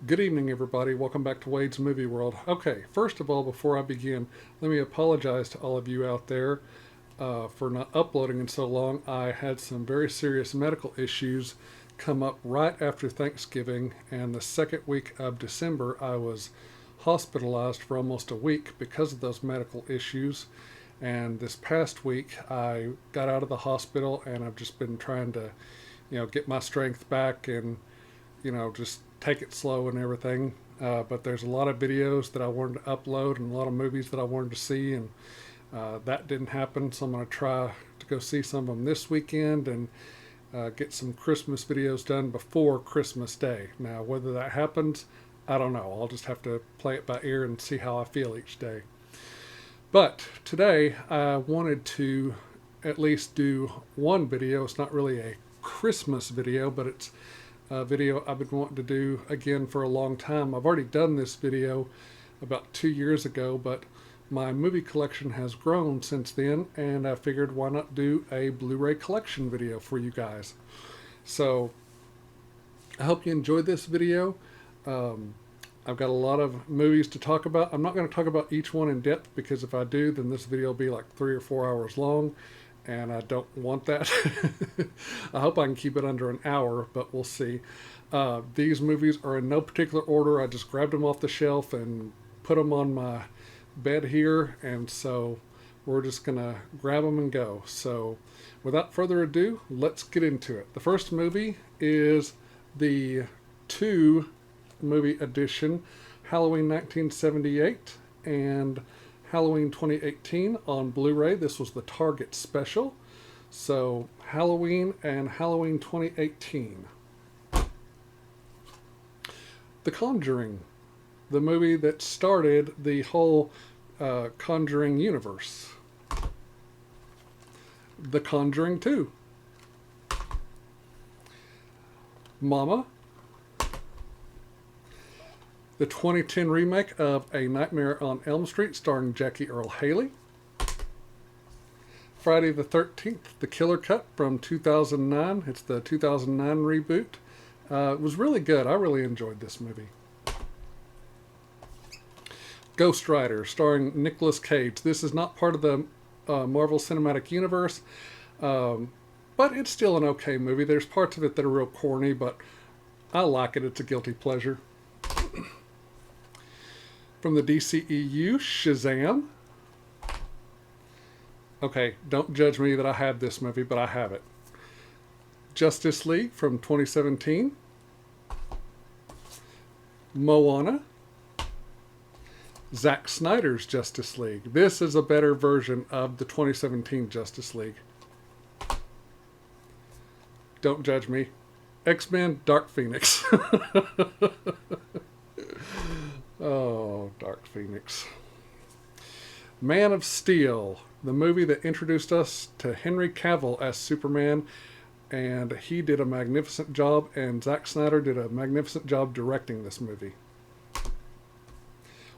Good evening, everybody. Welcome back to Wade's Movie World. Okay, first of all, before I begin, let me apologize to all of you out there for not uploading in so long. I had some very serious medical issues come up right after Thanksgiving, and the second week of December, I was hospitalized for almost a week because of those medical issues. And this past week, I got out of the hospital, and I've just been trying to, get my strength back and just take it slow and everything. But there's a lot of videos that I wanted to upload and a lot of movies that I wanted to see, and that didn't happen. So I'm going to try to go see some of them this weekend and get some Christmas videos done before Christmas Day. Now, whether that happens, I don't know. I'll just have to play it by ear and see how I feel each day. But today I wanted to at least do one video. It's not really a Christmas video, but it's a video I've been wanting to do again for a long time. I've already done this video about 2 years ago, but my movie collection has grown since then, and I figured why not do a Blu-ray collection video for you guys. So I hope you enjoyed this video. I've got a lot of movies to talk about. I'm not going to talk about each one in depth, because if I do, then this video will be like 3 or 4 hours long, and I don't want that. I hope I can keep it under an hour, but we'll see. These movies are in no particular order. I just grabbed them off the shelf and put them on my bed here, and so we're just going to grab them and go. So without further ado, let's get into it. The first movie is the 2 movie edition, Halloween 1978 and Halloween 2018 on Blu-ray. This was the Target special. So Halloween and Halloween 2018. The Conjuring, the movie that started the whole Conjuring universe. The Conjuring 2. Mama. The 2010 remake of A Nightmare on Elm Street starring Jackie Earle Haley. Friday the 13th, The Killer Cut from 2009. It's the 2009 reboot. It was really good. I really enjoyed this movie. Ghost Rider starring Nicolas Cage. This is not part of the Marvel Cinematic Universe, but it's still an okay movie. There's parts of it that are real corny, but I like it. It's a guilty pleasure. From the DCEU, Shazam. Okay, don't judge me that I have this movie, but I have it. Justice League from 2017. Moana. Zack Snyder's Justice League. This is a better version of the 2017 Justice League. Don't judge me. X-Men Dark Phoenix. Oh, Dark Phoenix. Man of Steel, the movie that introduced us to Henry Cavill as Superman, and he did a magnificent job, and Zack Snyder did a magnificent job directing this movie.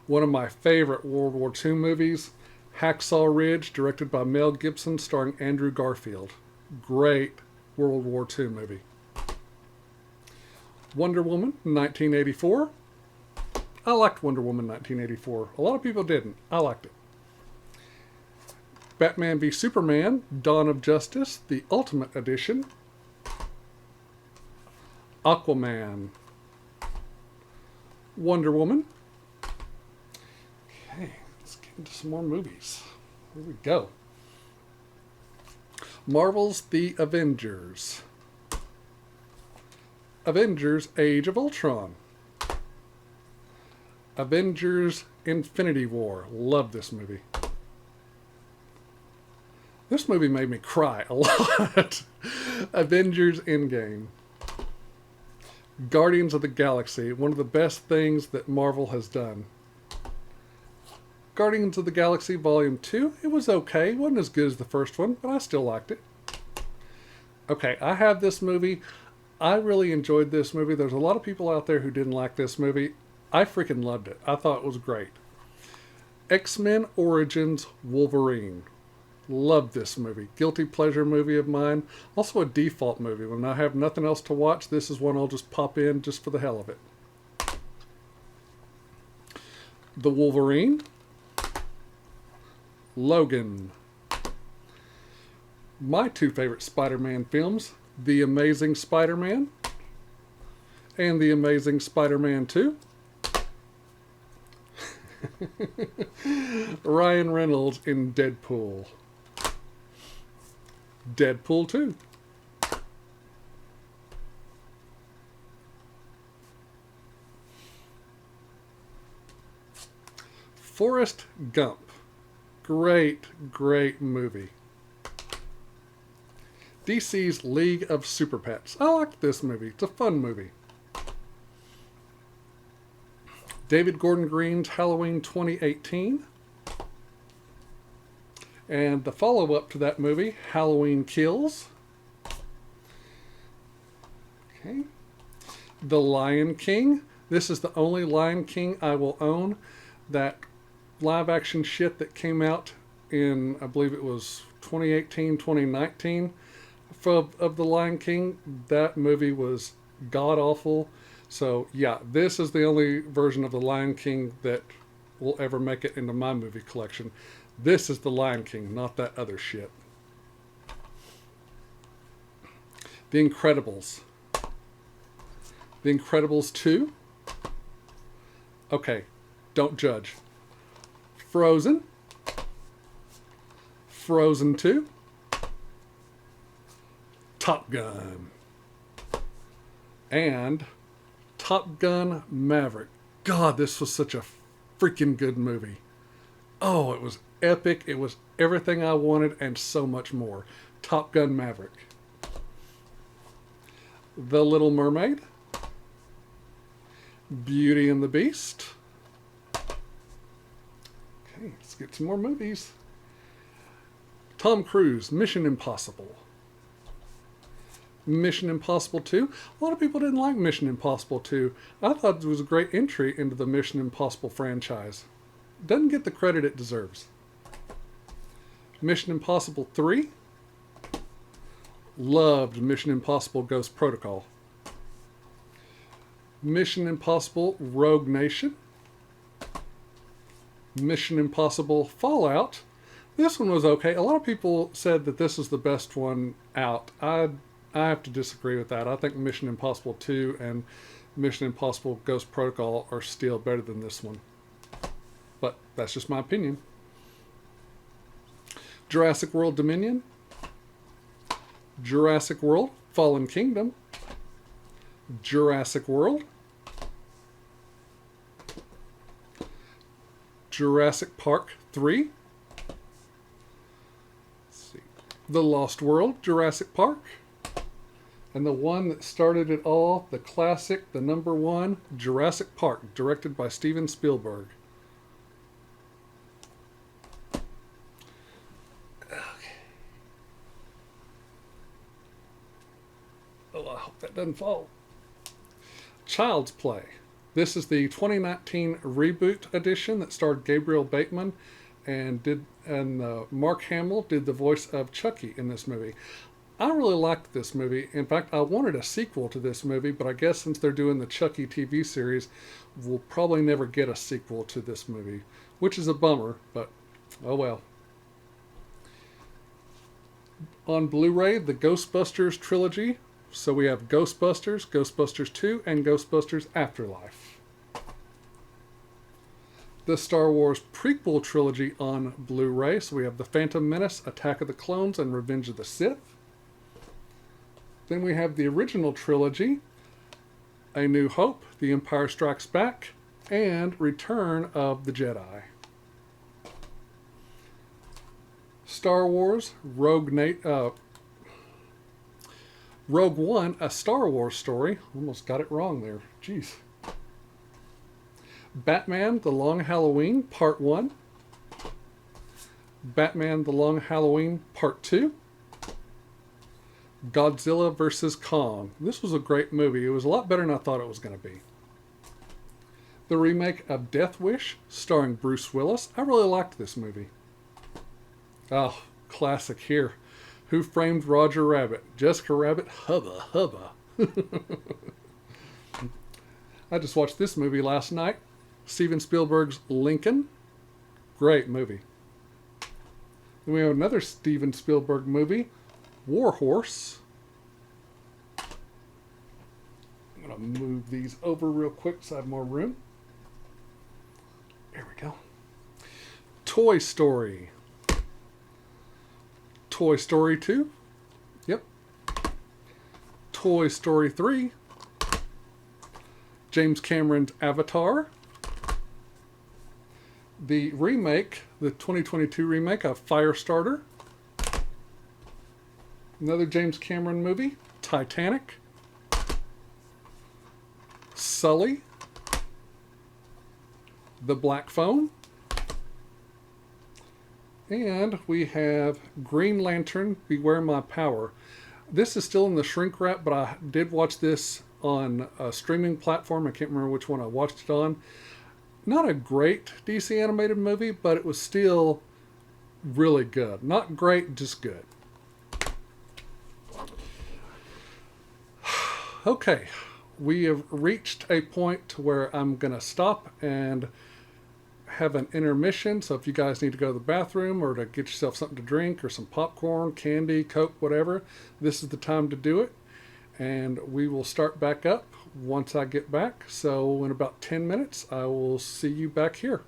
One of my favorite World War II movies, Hacksaw Ridge, directed by Mel Gibson, starring Andrew Garfield. Great World War II movie. Wonder Woman, 1984. I liked Wonder Woman 1984. A lot of people didn't. I liked it. Batman v Superman, Dawn of Justice, the Ultimate Edition. Aquaman. Wonder Woman. Okay, let's get into some more movies. Here we go. Marvel's The Avengers. Avengers Age of Ultron. Avengers Infinity War. Love this movie. This movie made me cry a lot. Avengers Endgame. Guardians of the Galaxy. One of the best things that Marvel has done. Guardians of the Galaxy Volume 2. It was okay. It wasn't as good as the first one, but I still liked it. Okay, I have this movie. I really enjoyed this movie. There's a lot of people out there who didn't like this movie. I freaking loved it. I thought it was great. X-Men Origins Wolverine. Loved this movie. Guilty pleasure movie of mine. Also a default movie. When I have nothing else to watch, this is one I'll just pop in just for the hell of it. The Wolverine, Logan. My two favorite Spider-Man films, The Amazing Spider-Man and The Amazing Spider-Man 2. Ryan Reynolds in Deadpool. Deadpool 2. Forrest Gump. Great, great movie. DC's League of Super Pets. I liked this movie. It's a fun movie. David Gordon Green's Halloween 2018. And the follow-up to that movie, Halloween Kills. Okay. The Lion King. This is the only Lion King I will own. That live-action shit that came out in, I believe it was 2018, 2019, of The Lion King, that movie was god-awful. So, yeah, this is the only version of The Lion King that will ever make it into my movie collection. This is The Lion King, not that other shit. The Incredibles. The Incredibles 2. Okay, don't judge. Frozen. Frozen 2. Top Gun. And Top Gun Maverick. God, this was such a freaking good movie. Oh, it was epic. It was everything I wanted and so much more. Top Gun Maverick. The Little Mermaid. Beauty and the Beast. Okay, let's get some more movies. Tom Cruise, Mission Impossible. Mission Impossible 2. A lot of people didn't like Mission Impossible 2. I thought it was a great entry into the Mission Impossible franchise. Doesn't get the credit it deserves. Mission Impossible 3. Loved Mission Impossible Ghost Protocol. Mission Impossible Rogue Nation. Mission Impossible Fallout. This one was okay. A lot of people said that this is the best one out. I have to disagree with that. I think Mission Impossible 2 and Mission Impossible Ghost Protocol are still better than this one. But that's just my opinion. Jurassic World Dominion. Jurassic World Fallen Kingdom. Jurassic World. Jurassic Park 3. Let's see. The Lost World, Jurassic Park. And the one that started it all, the classic, the number one, Jurassic Park, directed by Steven Spielberg. Okay. Oh, I hope that doesn't fall. Child's Play. This is the 2019 reboot edition that starred Gabriel Bateman and Mark Hamill did the voice of Chucky in this movie. I really liked this movie. In fact, I wanted a sequel to this movie, but I guess since they're doing the Chucky TV series, we'll probably never get a sequel to this movie, which is a bummer, but oh well. On Blu-ray, the Ghostbusters trilogy. So we have Ghostbusters, Ghostbusters 2, and Ghostbusters Afterlife. The Star Wars prequel trilogy on Blu-ray. So we have The Phantom Menace, Attack of the Clones, and Revenge of the Sith. Then we have the original trilogy, A New Hope, The Empire Strikes Back, and Return of the Jedi. Star Wars, Rogue One, A Star Wars Story. Almost got it wrong there. Jeez. Batman, The Long Halloween, Part 1. Batman, The Long Halloween, Part 2. Godzilla vs. Kong. This was a great movie. It was a lot better than I thought it was going to be. The remake of Death Wish, starring Bruce Willis. I really liked this movie. Oh, classic here. Who Framed Roger Rabbit? Jessica Rabbit, hubba, hubba. I just watched this movie last night. Steven Spielberg's Lincoln. Great movie. Then we have another Steven Spielberg movie, War Horse. I'm going to move these over real quick so I have more room. There we go. Toy Story. Toy Story 2. Yep. Toy Story 3. James Cameron's Avatar. The remake, the 2022 remake of Firestarter. Another James Cameron movie, Titanic. Sully. The Black Phone. And we have Green Lantern, Beware My Power. This is still in the shrink wrap, but I did watch this on a streaming platform. I can't remember which one I watched it on. Not a great DC animated movie, but it was still really good. Not great, just good. Okay, we have reached a point where I'm going to stop and have an intermission. So if you guys need to go to the bathroom or to get yourself something to drink or some popcorn, candy, Coke, whatever, this is the time to do it. And we will start back up once I get back. So in about 10 minutes, I will see you back here.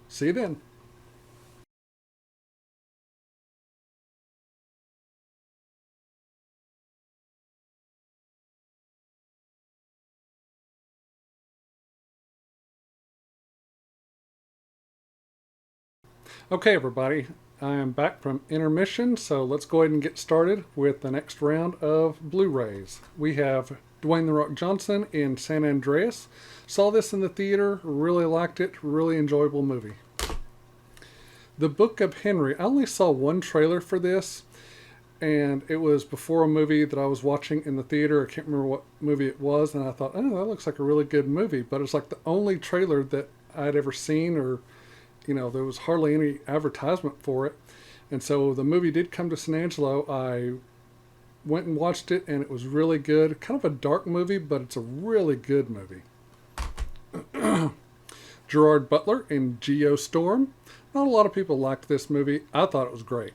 See you then. Okay, everybody, I am back from intermission, so let's go ahead and get started with the next round of Blu-rays. We have Dwayne "The Rock" Johnson in San Andreas. Saw this in the theater, really liked it, really enjoyable movie. The Book of Henry, I only saw one trailer for this, and it was before a movie that I was watching in the theater. I can't remember what movie it was, and I thought, oh, that looks like a really good movie, but it's like the only trailer that I'd ever seen, or there was hardly any advertisement for it. And so the movie did come to San Angelo. I went and watched it, and it was really good. Kind of a dark movie, but it's a really good movie. Gerard Butler in Geostorm. Not a lot of people liked this movie. I thought it was great.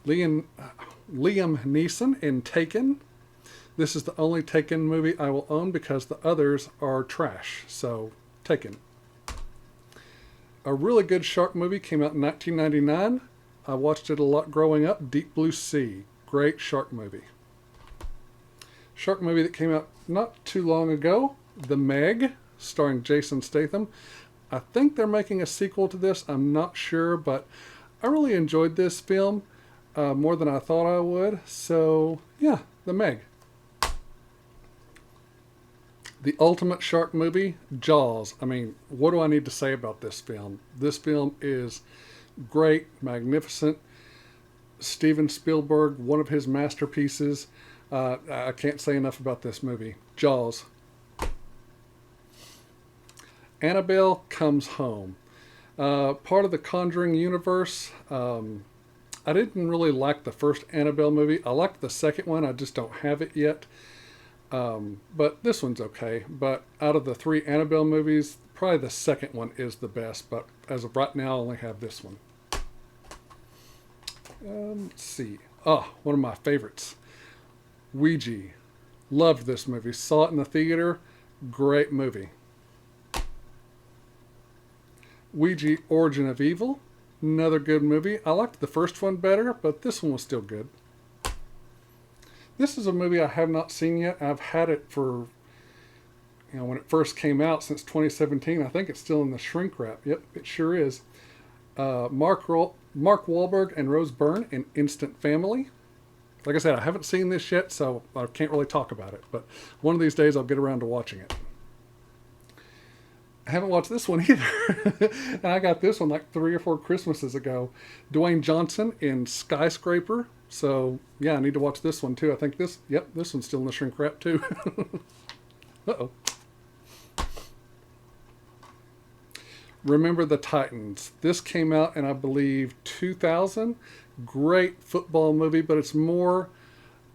Liam Neeson in Taken. This is the only Taken movie I will own because the others are trash. So, Taken. A really good shark movie came out in 1999. I watched it a lot growing up. Deep Blue Sea. Great shark movie. Shark movie that came out not too long ago. The Meg, starring Jason Statham. I think they're making a sequel to this. I'm not sure, but I really enjoyed this film more than I thought I would. So, yeah, The Meg. The ultimate shark movie, Jaws. I mean, what do I need to say about this film? This film is great, magnificent. Steven Spielberg, one of his masterpieces. I can't say enough about this movie. Jaws. Annabelle Comes Home. Part of the Conjuring universe. I didn't really like the first Annabelle movie. I liked the second one. I just don't have it yet. But this one's okay. But out of the three Annabelle movies, probably the second one is the best. But as of right now, I only have this one. Let's see. One of my favorites. Ouija. Loved this movie. Saw it in the theater. Great movie. Ouija, Origin of Evil. Another good movie. I liked the first one better, but this one was still good. This is a movie I have not seen yet. I've had it for, when it first came out since 2017. I think it's still in the shrink wrap. Yep, it sure is. Mark Wahlberg and Rose Byrne in Instant Family. Like I said, I haven't seen this yet, so I can't really talk about it. But one of these days I'll get around to watching it. I haven't watched this one either. And I got this one like 3 or 4 Christmases ago. Dwayne Johnson in Skyscraper. So, yeah, I need to watch this one too. I think this one's still in the shrink wrap too. Uh-oh. Remember the Titans. This came out in, I believe, 2000. Great football movie, but it's more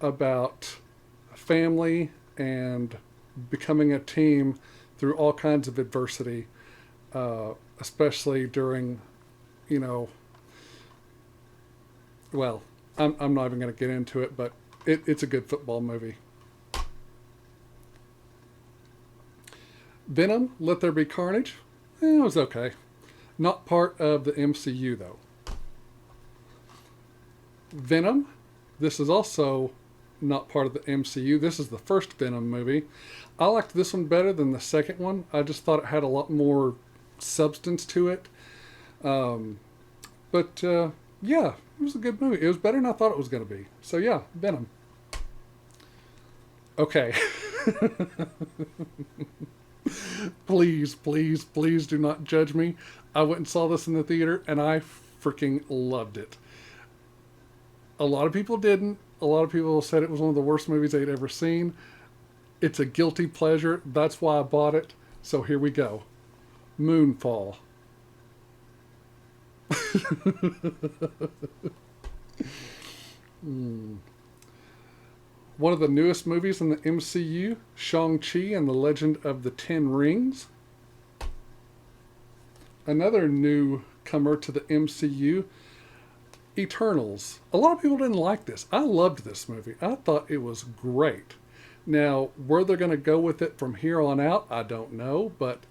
about family and becoming a team through all kinds of adversity, especially during, you know, well, I'm not even going to get into it, but it's a good football movie. Venom, Let There Be Carnage, it was okay. Not part of the MCU, though. Venom, this is also not part of the MCU. This is the first Venom movie. I liked this one better than the second one. I just thought it had a lot more substance to it. But yeah, it was a good movie. It was better than I thought it was going to be. So yeah, Venom. Okay. Please, please, please do not judge me. I went and saw this in the theater and I freaking loved it. A lot of people didn't. A lot of people said it was one of the worst movies they'd ever seen. It's a guilty pleasure. That's why I bought it. So here we go. Moonfall. One of the newest movies in the MCU, Shang-Chi and the Legend of the Ten Rings. Another newcomer to the MCU, Eternals. A lot of people didn't like this. I loved this movie. I thought it was great. Now, where they're going to go with it from here on out, I don't know, but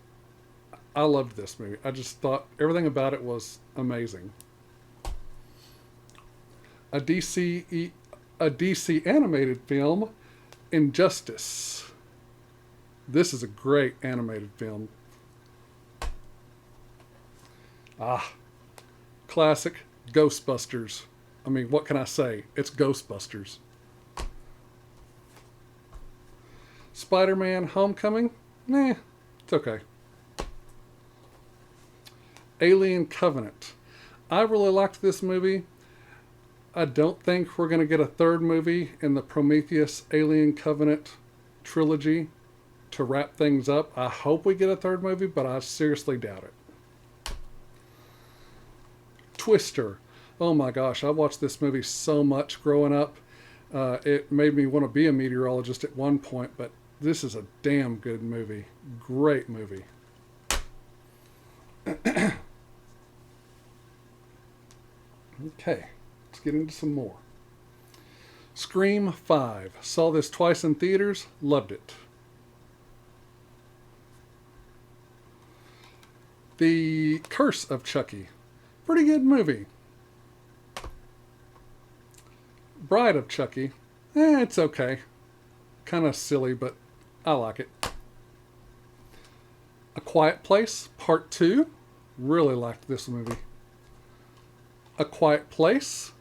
I loved this movie. I just thought everything about it was amazing. A DC animated film, Injustice. This is a great animated film. Classic Ghostbusters. I mean, what can I say? It's Ghostbusters. Spider-Man Homecoming? Nah, it's okay. Alien Covenant. I really liked this movie. I don't think we're going to get a third movie in the Prometheus Alien Covenant trilogy to wrap things up. I hope we get a third movie, but I seriously doubt it. Twister. Oh my gosh, I watched this movie so much growing up. It made me want to be a meteorologist at one point, but this is a damn good movie. Great movie. Okay, let's get into some more. Scream 5. Saw this twice in theaters. Loved it. The Curse of Chucky. Pretty good movie. Bride of Chucky. It's okay. Kind of silly, but I like it. A Quiet Place, Part 2. Really liked this movie. A Quiet Place.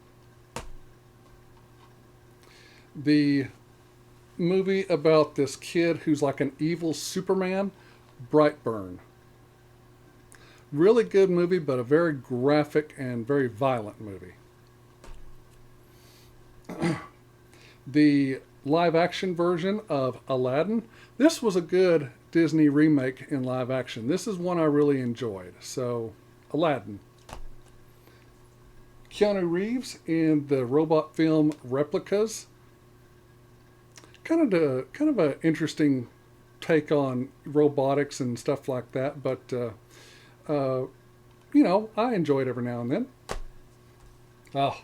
The movie about this kid who's like an evil Superman, Brightburn. Really good movie, but a very graphic and very violent movie. The live action version of Aladdin. This was a good Disney remake in live action. This is one I really enjoyed. So, Aladdin. Keanu Reeves in the robot film Replicas. Kind of an interesting take on robotics and stuff like that, but you know, I enjoy it every now and then. Oh,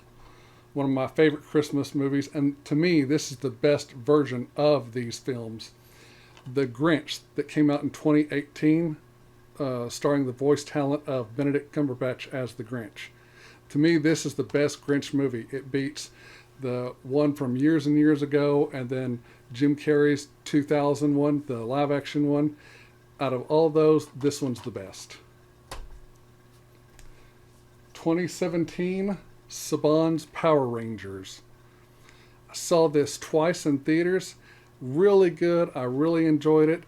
one of my favorite Christmas movies, and to me, this is the best version of these films. The Grinch, that came out in 2018, starring the voice talent of Benedict Cumberbatch as the Grinch. To me, this is the best Grinch movie. It beats the one from years and years ago, and then Jim Carrey's 2001, the live action one. Out of all those, this one's the best. 2017, Saban's Power Rangers. I saw this twice in theaters. Really good. I really enjoyed it.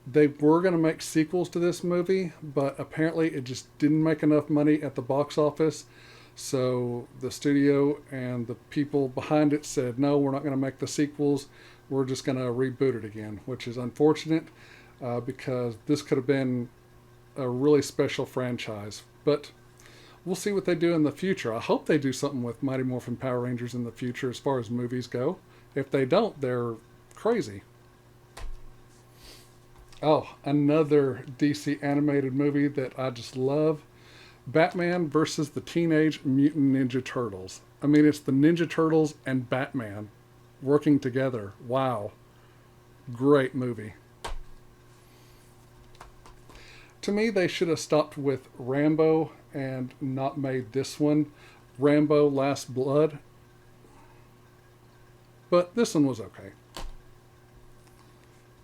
They were going to make sequels to this movie, but apparently it just didn't make enough money at the box office. So the studio and the people behind it said, no, we're not going to make the sequels. We're just going to reboot it again, which is unfortunate because this could have been a really special franchise. But we'll see what they do in the future. I hope they do something with Mighty Morphin Power Rangers in the future as far as movies go. If they don't, they're crazy. Oh, another DC animated movie that I just love. Batman versus the Teenage Mutant Ninja Turtles. I mean, it's the Ninja Turtles and Batman working together. Wow. Great movie. To me, they should have stopped with Rambo and not made this one Rambo Last Blood. But this one was okay.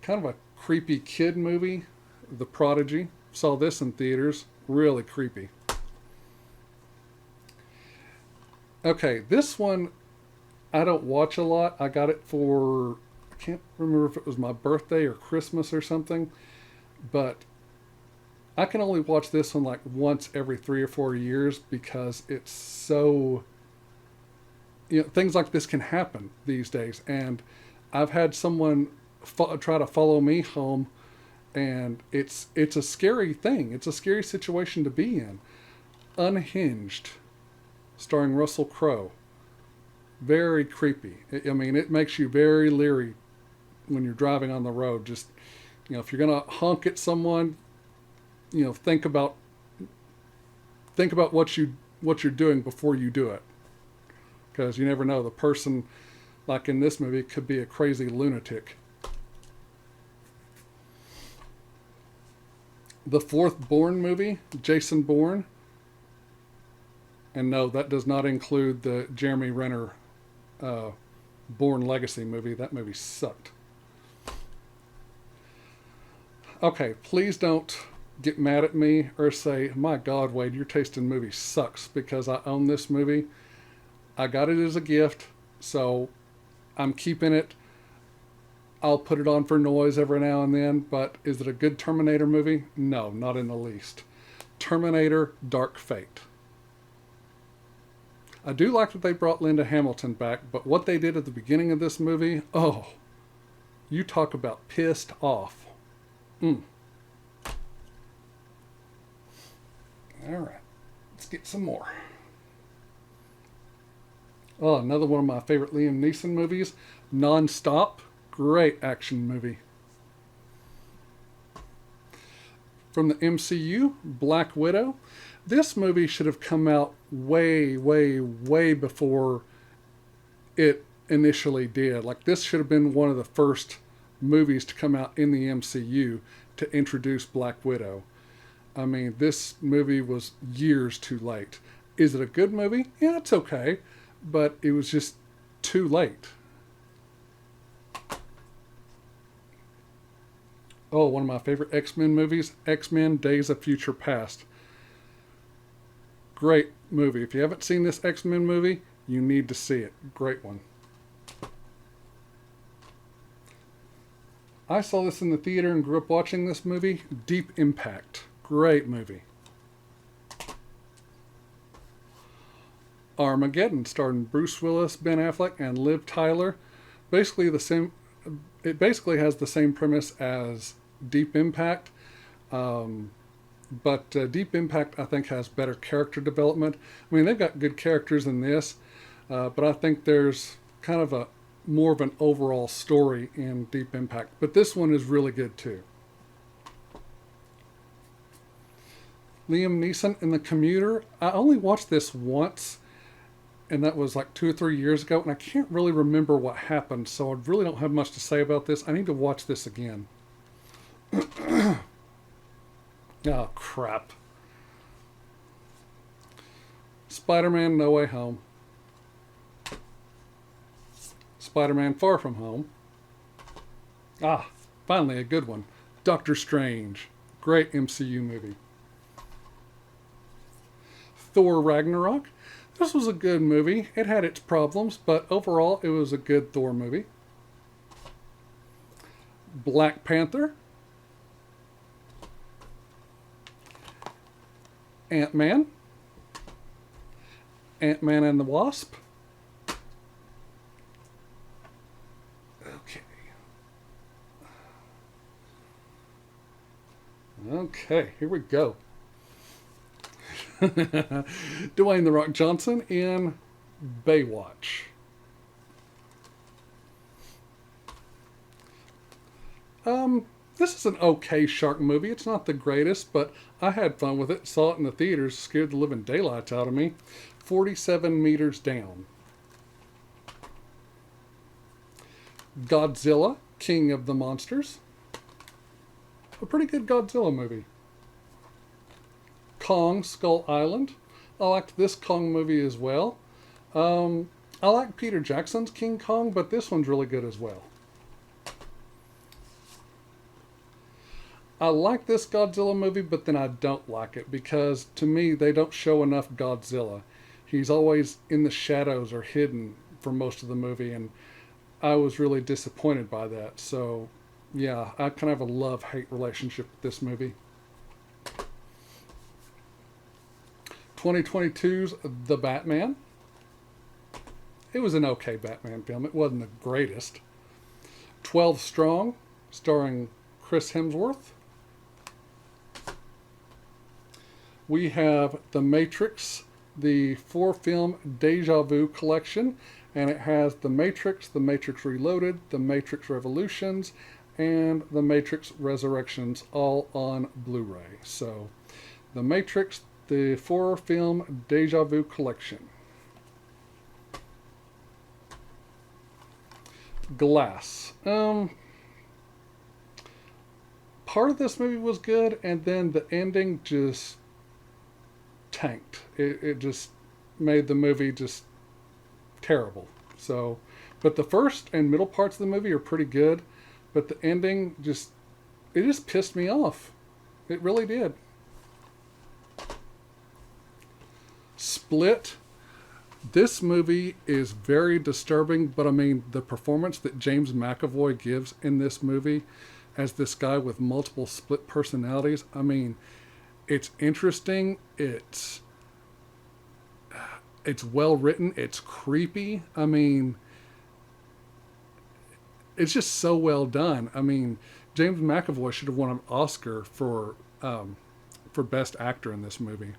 Kind of a creepy kid movie, The Prodigy. Saw this in theaters. Really creepy. Okay, this one I don't watch a lot. I got it for, I can't remember if it was my birthday or Christmas or something, but I can only watch this one like once every 3 or 4 years because it's so, things like this can happen these days. And I've had someone try to follow me home, and it's a scary thing. It's a scary situation to be in. Unhinged, starring Russell Crowe. Very creepy. I mean, it makes you very leery when you're driving on the road. Just, if you're gonna honk at someone, think about what you're doing before you do it, because you never know. The person, like in this movie, could be a crazy lunatic. The fourth Bourne movie, Jason Bourne. And no, that does not include the Jeremy Renner Bourne Legacy movie. That movie sucked. Okay, please don't get mad at me or say, my God, Wade, your taste in movies sucks, because I own this movie. I got it as a gift, so I'm keeping it. I'll put it on for noise every now and then, but is it a good Terminator movie? No, not in the least. Terminator Dark Fate. I do like that they brought Linda Hamilton back, but what they did at the beginning of this movie, oh, you talk about pissed off. All right, let's get some more. Oh, another one of my favorite Liam Neeson movies, Non-Stop. Great action movie. From the MCU, Black Widow. This movie should have come out way, way, way before it initially did. Like, this should have been one of the first movies to come out in the MCU to introduce Black Widow. I mean, this movie was years too late. Is it a good movie? Yeah, it's okay. But it was just too late. Oh, one of my favorite X-Men movies, X-Men Days of Future Past. Great movie. If you haven't seen this X-Men movie, you need to see it. Great one. I saw this in the theater and grew up watching this movie, Deep Impact. Great movie. Armageddon, starring Bruce Willis, Ben Affleck, and Liv Tyler. Basically the same. It basically has the same premise as Deep Impact, but Deep Impact, I think, has better character development. I mean, they've got good characters in this, but I think there's kind of a more of an overall story in Deep Impact. But this one is really good too. Liam Neeson in The Commuter. I only watched this once, and that was like 2 or 3 years ago, and I can't really remember what happened, so I really don't have much to say about this. I need to watch this again. Oh, crap. Spider-Man No Way Home. Spider-Man Far From Home. Ah, finally a good one. Doctor Strange. Great MCU movie. Thor Ragnarok. This was a good movie. It had its problems, but overall it was a good Thor movie. Black Panther. Ant-Man. Ant-Man and the Wasp. Okay, here we go. Dwayne "The Rock" Johnson in Baywatch. This is an okay shark movie. It's not the greatest, but I had fun with it. Saw it in the theaters, scared the living daylights out of me. 47 meters down. Godzilla, King of the Monsters. A pretty good Godzilla movie. Kong, Skull Island. I liked this Kong movie as well. I like Peter Jackson's King Kong, but this one's really good as well. I like this Godzilla movie, but then I don't like it because to me they don't show enough Godzilla. He's always in the shadows or hidden for most of the movie, and I was really disappointed by that. So, yeah, I kind of have a love-hate relationship with this movie. 2022's The Batman. It was an okay Batman film. It wasn't the greatest. 12 Strong, starring Chris Hemsworth. We have The Matrix, the 4-film Deja Vu collection, and it has The Matrix Reloaded, The Matrix Revolutions, and The Matrix Resurrections all on Blu-ray. So, The Matrix, the 4-film Deja Vu collection. Glass. Part of this movie was good, and then the ending just tanked. It just made the movie just terrible. So, but the first and middle parts of the movie are pretty good, but the ending just pissed me off. It really did. Split. This movie is very disturbing, but I mean, the performance that James McAvoy gives in this movie as this guy with multiple split personalities, I mean, it's interesting, it's well written, it's creepy. I mean, it's just so well done. I mean, James McAvoy should have won an Oscar for Best Actor in this movie.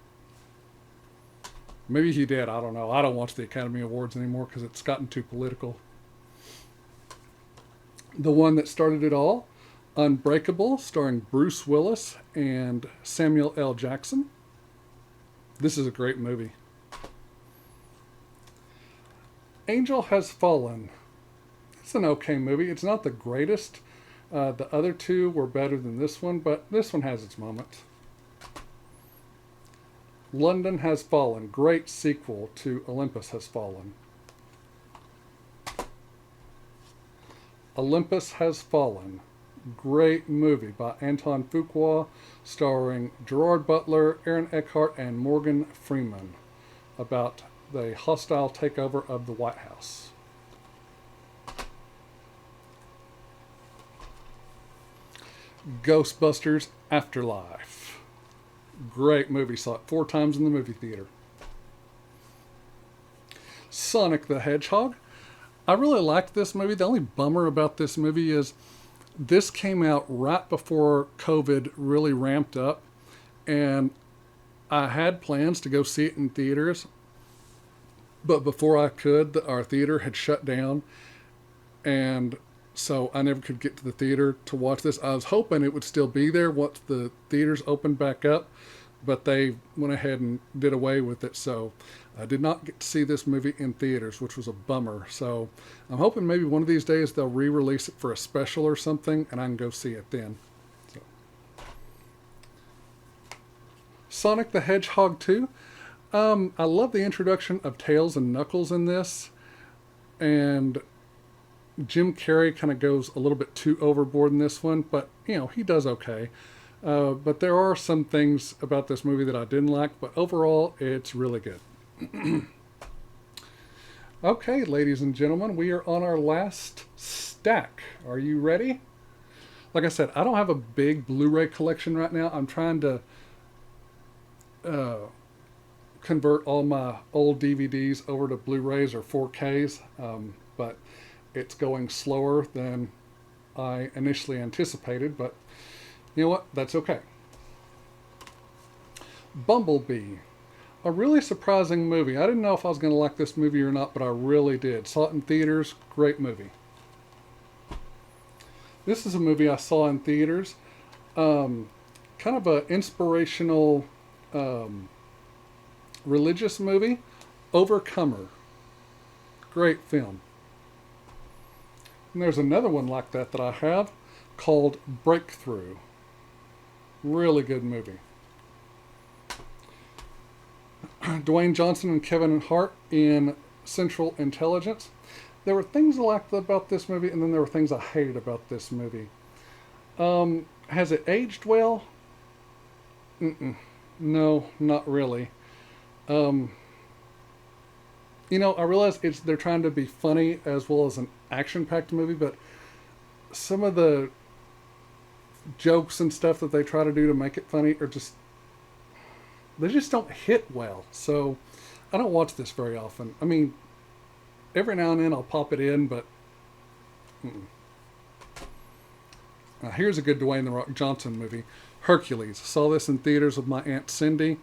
Maybe he did. I don't know. I don't watch the Academy Awards anymore because it's gotten too political. The one that started it all, Unbreakable, starring Bruce Willis and Samuel L. Jackson. This is a great movie. Angel Has Fallen. It's an okay movie. It's not the greatest. The other two were better than this one, but this one has its moments. London Has Fallen, great sequel to Olympus Has Fallen. Olympus Has Fallen, great movie by Anton Fuqua, starring Gerard Butler, Aaron Eckhart, and Morgan Freeman, about the hostile takeover of the White House. Ghostbusters Afterlife. Great movie. Saw it 4 times in the movie theater. Sonic the Hedgehog. I really liked this movie. The only bummer about this movie is this came out right before COVID really ramped up, and I had plans to go see it in theaters, but before I could, our theater had shut down, and so I never could get to the theater to watch this. I was hoping it would still be there once the theaters opened back up, but they went ahead and did away with it. So I did not get to see this movie in theaters, which was a bummer. So I'm hoping maybe one of these days they'll re-release it for a special or something, and I can go see it then. So. Sonic the Hedgehog 2. I love the introduction of Tails and Knuckles in this, and Jim Carrey kind of goes a little bit too overboard in this one, but, you know, he does okay. But there are some things about this movie that I didn't like, but overall, it's really good. Okay, ladies and gentlemen, we are on our last stack. Are you ready? Like I said, I don't have a big Blu-ray collection right now. I'm trying to convert all my old DVDs over to Blu-rays or 4Ks, but it's going slower than I initially anticipated, but you know what? That's okay. Bumblebee. A really surprising movie. I didn't know if I was going to like this movie or not, but I really did. Saw it in theaters. Great movie. This is a movie I saw in theaters. Um, Kind of an inspirational um, religious movie, Overcomer. Great film. And there's another one like that I have called Breakthrough. Really good movie. Dwayne Johnson and Kevin Hart in Central Intelligence. There were things I liked about this movie, and then there were things I hated about this movie. Has it aged well? Mm-mm. No, not really. Um, I realize they're trying to be funny as well as an action-packed movie, but some of the jokes and stuff that they try to do to make it funny are just they just don't hit well. So I don't watch this very often. I mean, every now and then I'll pop it in, but mm-mm. Here's a good Dwayne the Rock Johnson movie, Hercules. Saw this in theaters with my Aunt Cindy.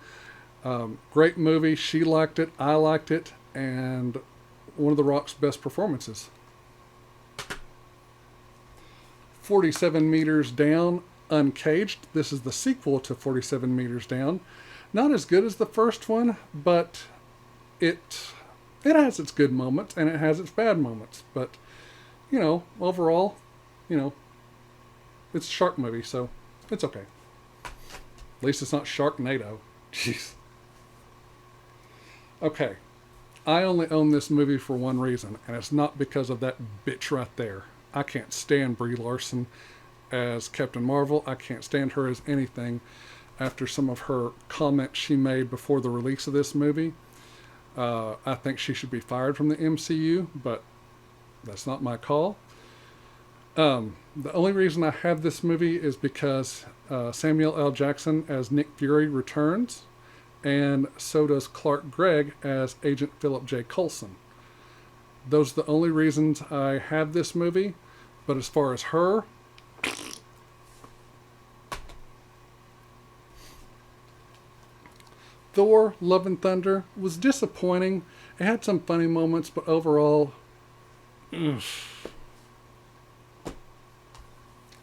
Great movie. She liked it. I liked it, and one of the Rock's best performances. 47 Meters Down, Uncaged. This is the sequel to 47 Meters Down. Not as good as the first one, but it it has its good moments and it has its bad moments. But overall, you know, it's a shark movie, so it's okay. At least it's not Sharknado. Jeez. Okay, I only own this movie for one reason, and it's not because of that bitch right there. I can't stand Brie Larson as Captain Marvel. I can't stand her as anything after some of her comments she made before the release of this movie. I think she should be fired from the MCU, but that's not my call. The only reason I have this movie is because Samuel L. Jackson as Nick Fury returns, and so does Clark Gregg as Agent Philip J. Coulson. Those are the only reasons I have this movie, but as far as her, Thor, Love and Thunder was disappointing. It had some funny moments, but overall, ugh.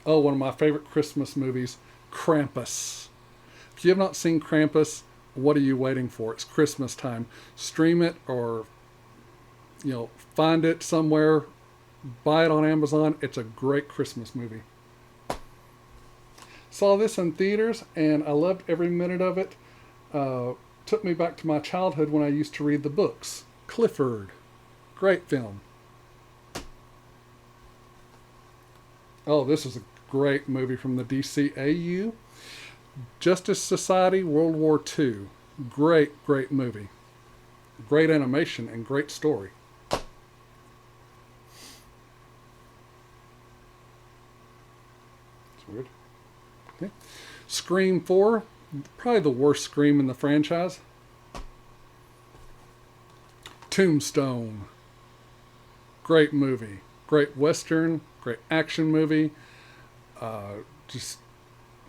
Oh, one of my favorite Christmas movies, Krampus. If you have not seen Krampus, what are you waiting for? It's Christmas time. Stream it or, find it somewhere. Buy it on Amazon. It's a great Christmas movie. Saw this in theaters and I loved every minute of it. Took me back to my childhood when I used to read the books. Clifford. Great film. Oh, this is a great movie from the DCAU. Justice Society World War II. Great, great movie. Great animation and great story. It's weird. Okay. Scream 4. Probably the worst Scream in the franchise. Tombstone. Great movie. Great Western. Great action movie. Just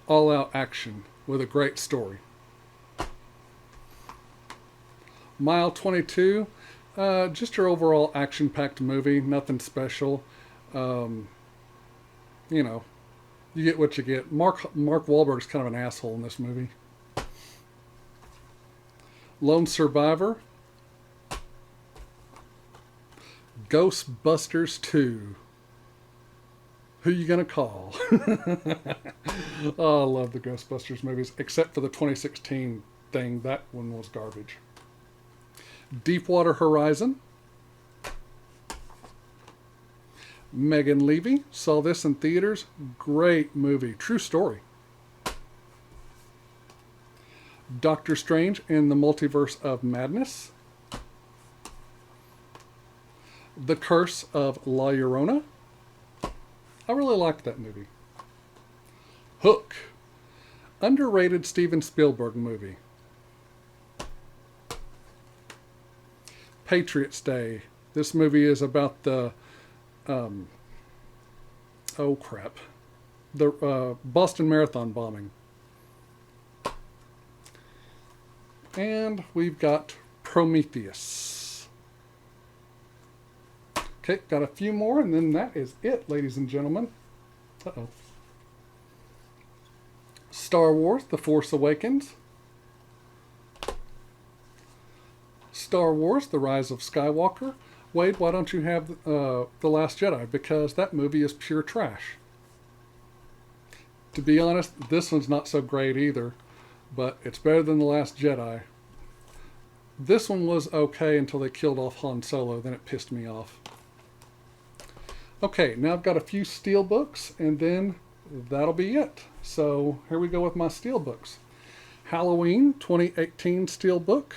all out action with a great story. Mile 22. Just your overall action packed movie. Nothing special. You get what you get. Mark Wahlberg's kind of an asshole in this movie. Lone Survivor. Ghostbusters 2. Who you gonna call? Oh, I love the Ghostbusters movies, except for the 2016 thing. That one was garbage. Deepwater Horizon. Megan Levy. Saw this in theaters. Great movie. True story. Doctor Strange in the Multiverse of Madness. The Curse of La Llorona. I really liked that movie. Hook. Underrated Steven Spielberg movie. Patriots Day. This movie is about the the Boston Marathon bombing. And we've got Prometheus. Okay, got a few more, and then that is it, ladies and gentlemen. Uh-oh. Star Wars: The Force Awakens. Star Wars: The Rise of Skywalker. Wade, why don't you have The Last Jedi? Because that movie is pure trash. To be honest, this one's not so great either, but it's better than The Last Jedi. This one was okay until they killed off Han Solo, then it pissed me off. Okay, now I've got a few steel books, and then that'll be it. So here we go with my steel books. Halloween 2018 steel book.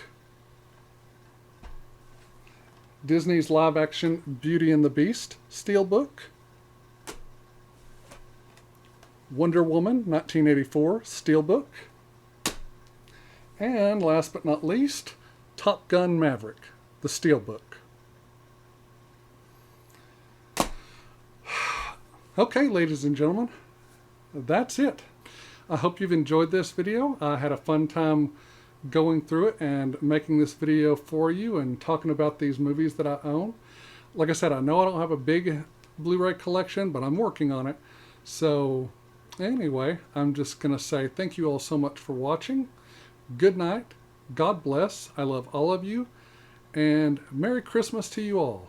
Disney's live action Beauty and the Beast steel book. Wonder Woman 1984 steel book. And last but not least, Top Gun Maverick, the steelbook. Okay, ladies and gentlemen, that's it. I hope you've enjoyed this video. I had a fun time going through it and making this video for you and talking about these movies that I own. Like I said, I know I don't have a big Blu-ray collection, but I'm working on it. So anyway, I'm just going to say thank you all so much for watching. Good night. God bless. I love all of you. And Merry Christmas to you all.